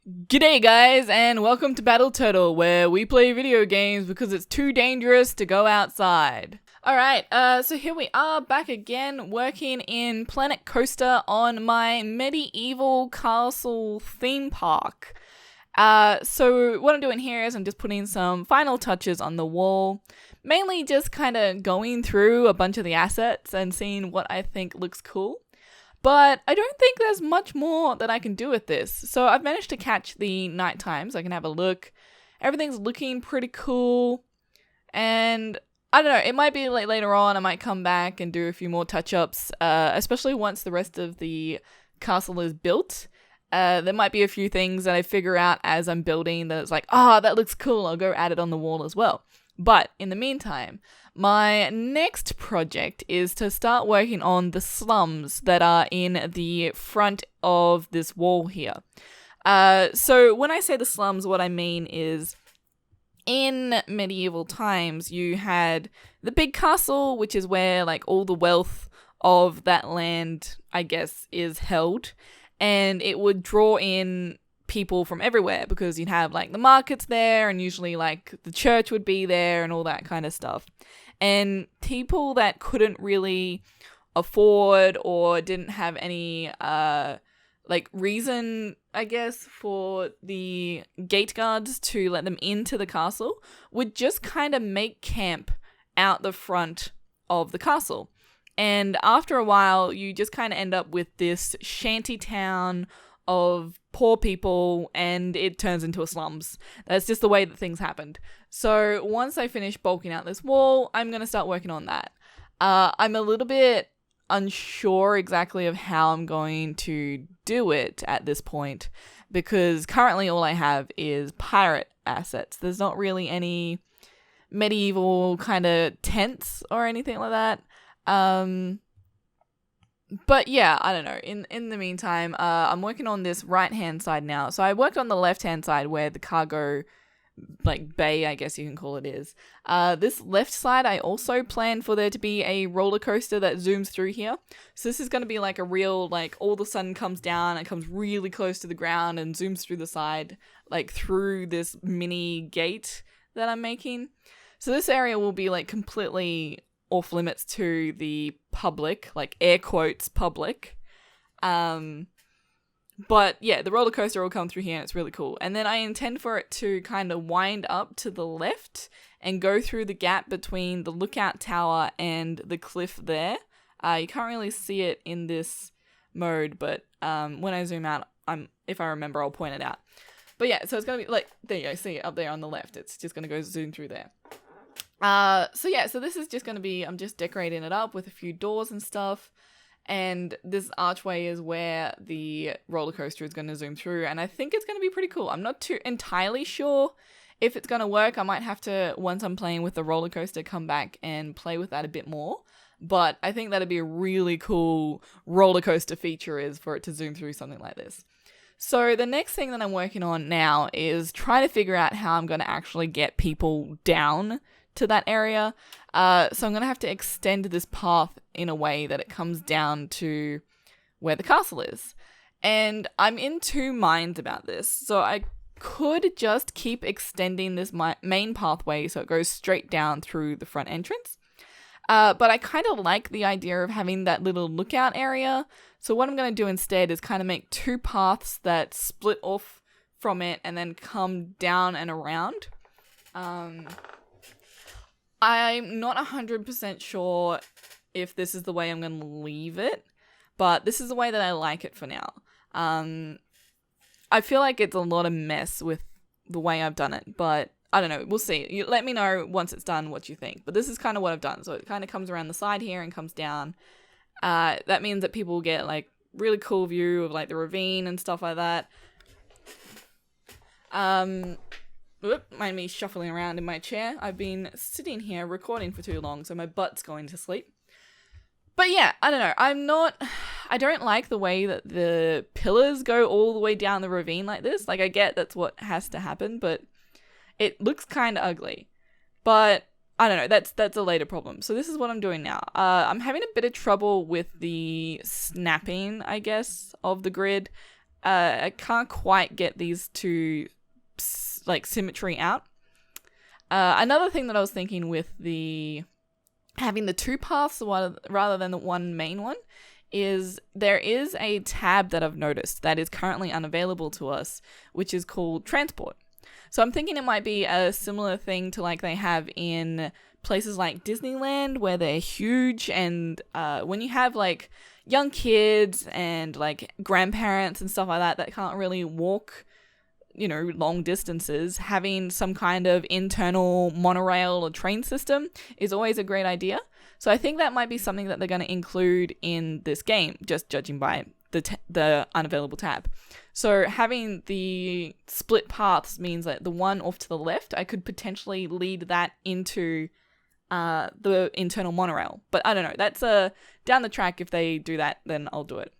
G'day guys, and welcome to Battle Turtle, where we play video games because it's too dangerous to go outside. Alright, so here we are back again, working in Planet Coaster on my medieval castle theme park. So what I'm doing here is I'm just putting some final touches on the wall, mainly just kind of going through a bunch of the assets and seeing what I think looks cool. But I don't think there's much more that I can do with this. So I've managed to catch the nighttime so I can have a look. Everything's looking pretty cool. And I don't know, it might be like later on I might come back and do a few more touch-ups, especially once the rest of the castle is built. There might be a few things that I figure out as I'm building that it's like, that looks cool, I'll go add it on the wall as well. But in the meantime, my next project is to start working on the slums that are in the front of this wall here. So when I say the slums, what I mean is in medieval times, you had the big castle, which is where like all the wealth of that land, I guess, is held. And it would draw in people from everywhere because you'd have like the markets there and usually like the church would be there and all that kind of stuff. And people that couldn't really afford or didn't have any like reason, I guess, for the gate guards to let them into the castle would just kind of make camp out the front of the castle. And after a while, you just kind of end up with this shanty town of poor people, and it turns into a slums. That's just the way that things happened. So once I finish bulking out this wall, I'm going to start working on that. I'm a little bit unsure exactly of how I'm going to do it at this point, because currently all I have is pirate assets. There's not really any medieval kind of tents or anything like that. But yeah, I don't know. In the meantime, I'm working on this right-hand side now. So I worked on the left-hand side where the cargo, like, bay, I guess you can call it, is. This left side, I also plan for there to be a roller coaster that zooms through here. So this is going to be like a real, like, all of a sudden comes down and comes really close to the ground and zooms through the side, like, through this mini gate that I'm making. So this area will be, like, completely off limits to the public, like air quotes public. But yeah, the roller coaster will come through here and it's really cool. And then I intend for it to kind of wind up to the left and go through the gap between the lookout tower and the cliff there. You can't really see it in this mode, but when I zoom out, if I remember, I'll point it out. But yeah, so it's going to be like, there you go, see it up there on the left. It's just going to go zoom through there. So this is just going to be, I'm just decorating it up with a few doors and stuff. And this archway is where the roller coaster is going to zoom through. And I think it's going to be pretty cool. I'm not too entirely sure if it's going to work. I might have to, once I'm playing with the roller coaster, come back and play with that a bit more. But I think that'd be a really cool roller coaster feature, is for it to zoom through something like this. So the next thing that I'm working on now is trying to figure out how I'm going to actually get people down to that area. So I'm going to have to extend this path in a way that it comes down to where the castle is. And I'm in two minds about this. So I could just keep extending this main pathway so it goes straight down through the front entrance. But I kind of like the idea of having that little lookout area. So what I'm going to do instead is kind of make two paths that split off from it and then come down and around. I'm not 100% sure if this is the way I'm going to leave it, but this is the way that I like it for now. I feel like it's a lot of mess with the way I've done it, but I don't know. We'll see. You let me know once it's done what you think. But this is kind of what I've done. So it kind of comes around the side here and comes down. That means that people get like really cool view of like the ravine and stuff like that. Mind me shuffling around in my chair. I've been sitting here recording for too long, so my butt's going to sleep. But yeah, I don't know. I don't like the way that the pillars go all the way down the ravine like this. Like, I get that's what has to happen, but it looks kind of ugly. But I don't know. That's a later problem. So this is what I'm doing now. I'm having a bit of trouble with the snapping, I guess, of the grid. I can't quite get these two like symmetry out. Another thing that I was thinking with having the two paths rather than the one main one is there is a tab that I've noticed that is currently unavailable to us, which is called transport. So I'm thinking it might be a similar thing to like they have in places like Disneyland where they're huge, and when you have like young kids and like grandparents and stuff like that can't really walk, you know, long distances, having some kind of internal monorail or train system is always a great idea. So I think that might be something that they're going to include in this game, just judging by the unavailable tab. So having the split paths means that the one off to the left, I could potentially lead that into the internal monorail. But I don't know, that's down the track. If they do that, then I'll do it.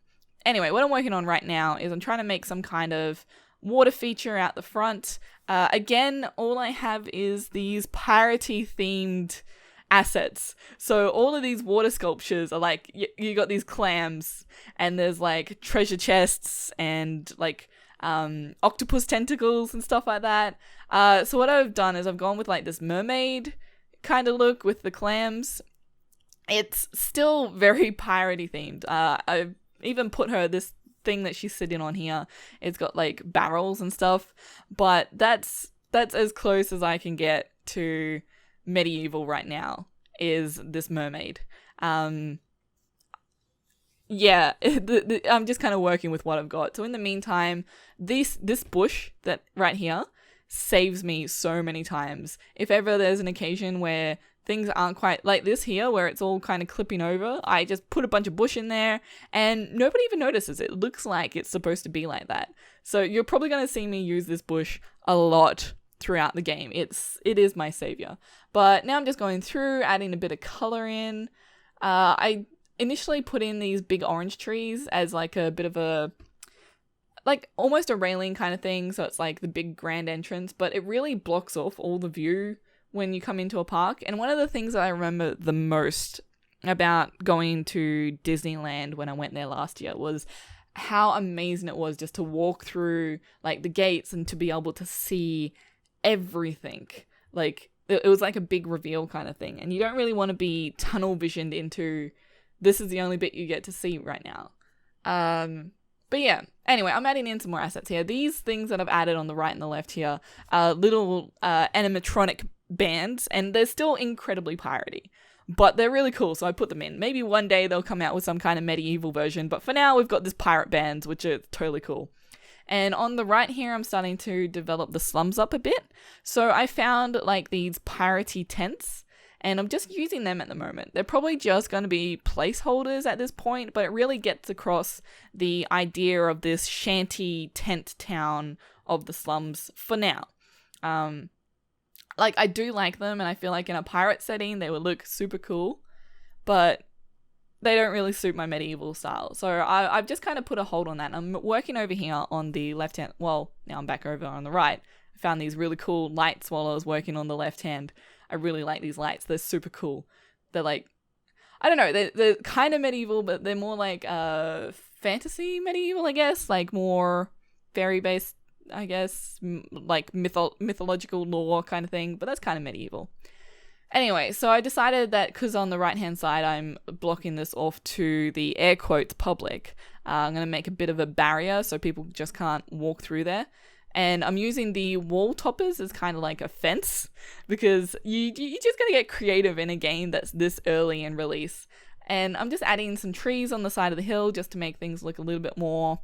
Anyway, what I'm working on right now is I'm trying to make some kind of water feature out the front. Again, all I have is these piratey themed assets. So all of these water sculptures are like, you got these clams, and there's like treasure chests and like octopus tentacles and stuff like that. So what I've done is I've gone with like this mermaid kind of look with the clams. It's still very piratey themed. I've even put her this thing that she's sitting on here. It's got like barrels and stuff, but that's as close as I can get to medieval right now, is this mermaid. Yeah, I'm just kind of working with what I've got. So in the meantime, this bush that right here saves me so many times. If ever there's an occasion where things aren't quite like this here, where it's all kind of clipping over, I just put a bunch of bush in there and nobody even notices. It looks like it's supposed to be like that. So you're probably going to see me use this bush a lot throughout the game. It is my savior. But now I'm just going through, adding a bit of color in. I initially put in these big orange trees as like a bit of a, like almost a railing kind of thing. So it's like the big grand entrance, but it really blocks off all the view when you come into a park. And one of the things that I remember the most about going to Disneyland when I went there last year was how amazing it was just to walk through like the gates and to be able to see everything. Like it was like a big reveal kind of thing, and you don't really want to be tunnel visioned into this is the only bit you get to see right now. But yeah, anyway, I'm adding in some more assets here. These things that I've added on the right and the left here are little animatronic bands, and they're still incredibly piratey, but they're really cool, so I put them in. Maybe one day they'll come out with some kind of medieval version, but for now we've got this pirate bands, which are totally cool. And on the right here, I'm starting to develop the slums up a bit. So I found like these piratey tents, and I'm just using them at the moment. They're probably just going to be placeholders at this point, but it really gets across the idea of this shanty tent town of the slums for now. Like, I do like them, and I feel like in a pirate setting, they would look super cool, but they don't really suit my medieval style. So I've just kind of put a hold on that. I'm working over here on the left hand. Well, now I'm back over on the right. I found these really cool lights while I was working on the left hand. I really like these lights. They're super cool. They're like, I don't know, they're kind of medieval, but they're more like fantasy medieval, I guess. Like more fairy based, I guess, like mythological lore kind of thing, but that's kind of medieval. Anyway, so I decided that because on the right hand side I'm blocking this off to the air quotes public, I'm going to make a bit of a barrier so people just can't walk through there. And I'm using the wall toppers as kind of like a fence, because you just got to get creative in a game that's this early in release. And I'm just adding some trees on the side of the hill just to make things look a little bit more,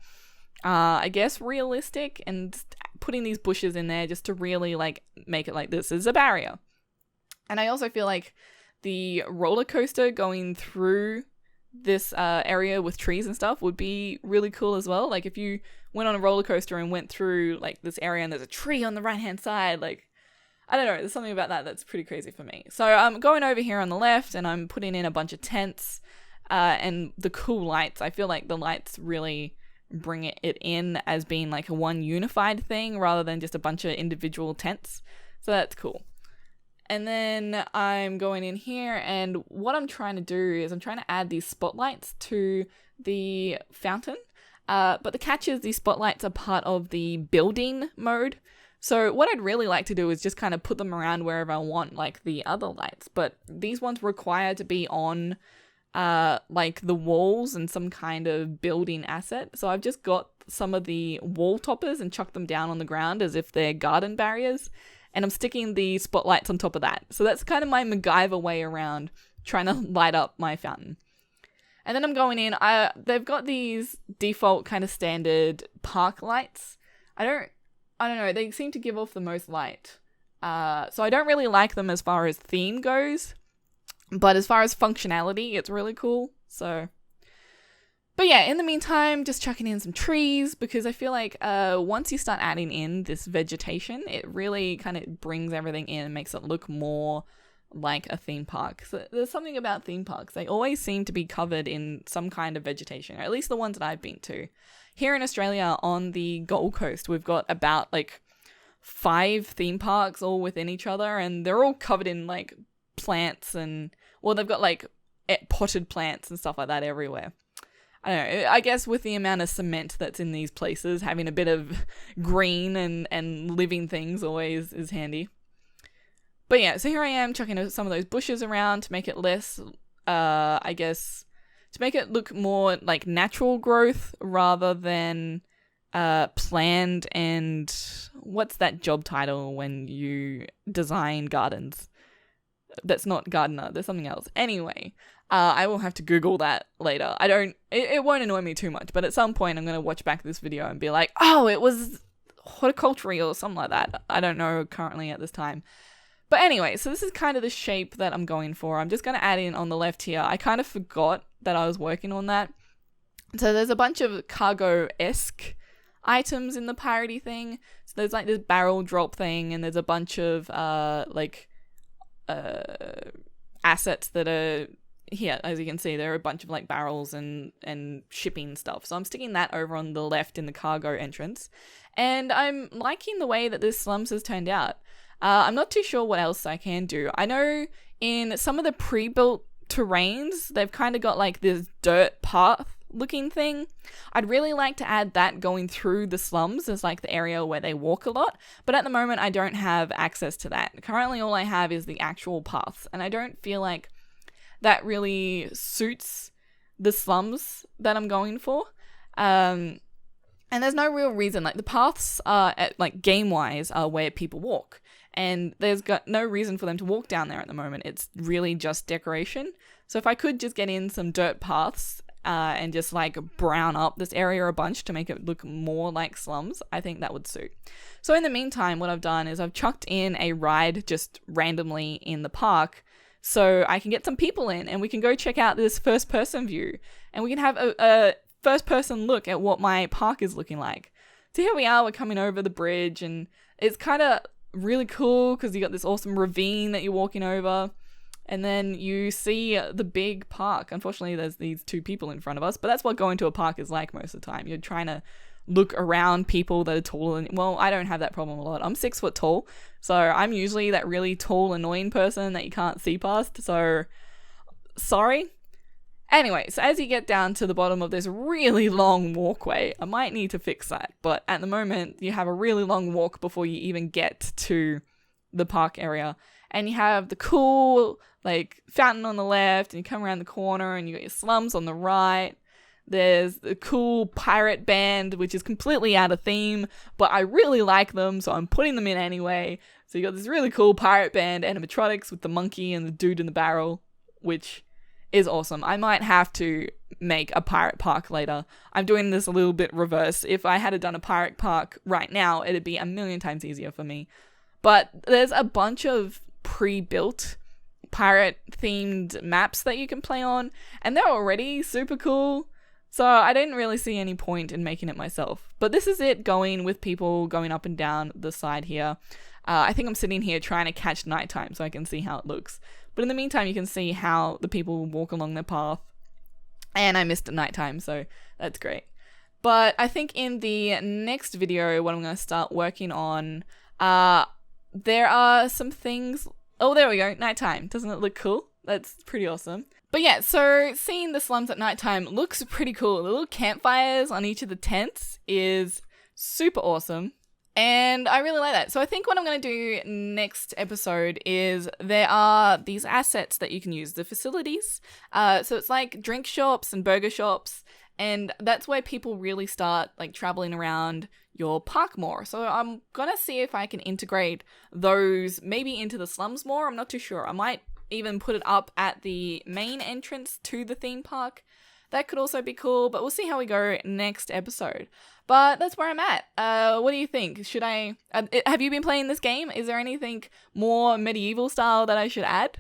I guess, realistic, and putting these bushes in there just to really like make it like this is a barrier. And I also feel like the roller coaster going through this area with trees and stuff would be really cool as well. Like if you went on a roller coaster and went through like this area and there's a tree on the right hand side, like, I don't know, there's something about that that's pretty crazy for me. So I'm going over here on the left and I'm putting in a bunch of tents and the cool lights. I feel like the lights really bring it in as being like a one unified thing rather than just a bunch of individual tents. So that's cool. And then I'm going in here, and what I'm trying to do is I'm trying to add these spotlights to the fountain. But the catch is these spotlights are part of the building mode. So what I'd really like to do is just kind of put them around wherever I want, like the other lights. But these ones require to be on like the walls and some kind of building asset. So I've just got some of the wall toppers and chucked them down on the ground as if they're garden barriers. And I'm sticking the spotlights on top of that. So that's kind of my MacGyver way around trying to light up my fountain. And then I'm going in, they've got these default kind of standard park lights. I don't know, they seem to give off the most light. So I don't really like them as far as theme goes, but as far as functionality, it's really cool. So, but yeah, in the meantime, just chucking in some trees because I feel like once you start adding in this vegetation, it really kind of brings everything in and makes it look more like a theme park. So there's something about theme parks. They always seem to be covered in some kind of vegetation, or at least the ones that I've been to. Here in Australia on the Gold Coast, we've got about like 5 theme parks all within each other, and they're all covered in like plants and, well, they've got like potted plants and stuff like that everywhere. I don't know, I guess with the amount of cement that's in these places, having a bit of green and living things always is handy. But yeah, so here I am chucking some of those bushes around to make it less, I guess, to make it look more like natural growth rather than planned and what's that job title when you design gardens? That's not gardener, there's something else. Anyway, I will have to Google that later. It won't annoy me too much, but at some point I'm going to watch back this video and be like, oh, it was horticulture or something like that. I don't know currently at this time. But anyway, so this is kind of the shape that I'm going for. I'm just going to add in on the left here. I kind of forgot that I was working on that. So there's a bunch of cargo-esque items in the piratey thing. So there's like this barrel drop thing, and there's a bunch of assets that are here. As you can see, there are a bunch of like barrels and shipping stuff. So I'm sticking that over on the left in the cargo entrance. And I'm liking the way that this slums has turned out. I'm not too sure what else I can do. I know in some of the pre-built terrains, they've kind of got like this dirt path looking thing. I'd really like to add that going through the slums as like the area where they walk a lot, but at the moment I don't have access to that. Currently all I have is the actual paths, and I don't feel like that really suits the slums that I'm going for. And there's no real reason, like the paths are like game-wise are where people walk. And there's got no reason for them to walk down there at the moment. It's really just decoration. So if I could just get in some dirt paths and just like brown up this area a bunch to make it look more like slums, I think that would suit. So in the meantime, what I've done is I've chucked in a ride just randomly in the park so I can get some people in and we can go check out this first person view and we can have a first person look at what my park is looking like. So here we are, we're coming over the bridge and it's kind of really cool because you got this awesome ravine that you're walking over and then you see the big park. Unfortunately, there's these 2 people in front of us, but that's what going to a park is like most of the time. You're trying to look around people that are taller than, well, I don't have that problem a lot. I'm 6 foot tall, so I'm usually that really tall, annoying person that you can't see past, so sorry. Anyway, so as you get down to the bottom of this really long walkway, I might need to fix that, but at the moment you have a really long walk before you even get to the park area, and you have the cool like fountain on the left, and you come around the corner and you got your slums on the right. There's the cool pirate band, which is completely out of theme, but I really like them, so I'm putting them in anyway. So you got this really cool pirate band animatronics with the monkey and the dude in the barrel, which is awesome. I might have to make a pirate park later. I'm doing this a little bit reverse. If I had done a pirate park right now, it'd be a million times easier for me. But there's a bunch of pre-built pirate themed maps that you can play on, and they're already super cool. So I didn't really see any point in making it myself. But this is it going with people going up and down the side here. I think I'm sitting here trying to catch nighttime so I can see how it looks. But in the meantime, you can see how the people walk along the path. And I missed nighttime, so that's great. But I think in the next video, what I'm going to start working on, there are some things. Oh, there we go. Nighttime. Doesn't it look cool? That's pretty awesome. But yeah, so seeing the slums at nighttime looks pretty cool. The little campfires on each of the tents is super awesome. And I really like that. So I think what I'm going to do next episode is there are these assets that you can use, the facilities. So it's like drink shops and burger shops. And that's where people really start like traveling around your park more. So I'm going to see if I can integrate those maybe into the slums more. I'm not too sure. I might even put it up at the main entrance to the theme park. That could also be cool, but we'll see how we go next episode. But that's where I'm at. What do you think? Should I... have you been playing this game? Is there anything more medieval style that I should add?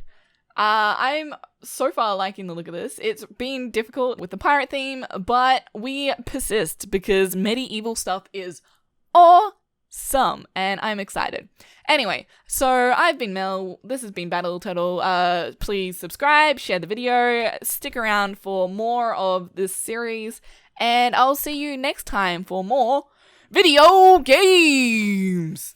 I'm so far liking the look of this. It's been difficult with the pirate theme, but we persist because medieval stuff is awesome, and I'm excited. Anyway, so I've been Mel. This has been Battle Turtle. Please subscribe, share the video, stick around for more of this series, and I'll see you next time for more video games.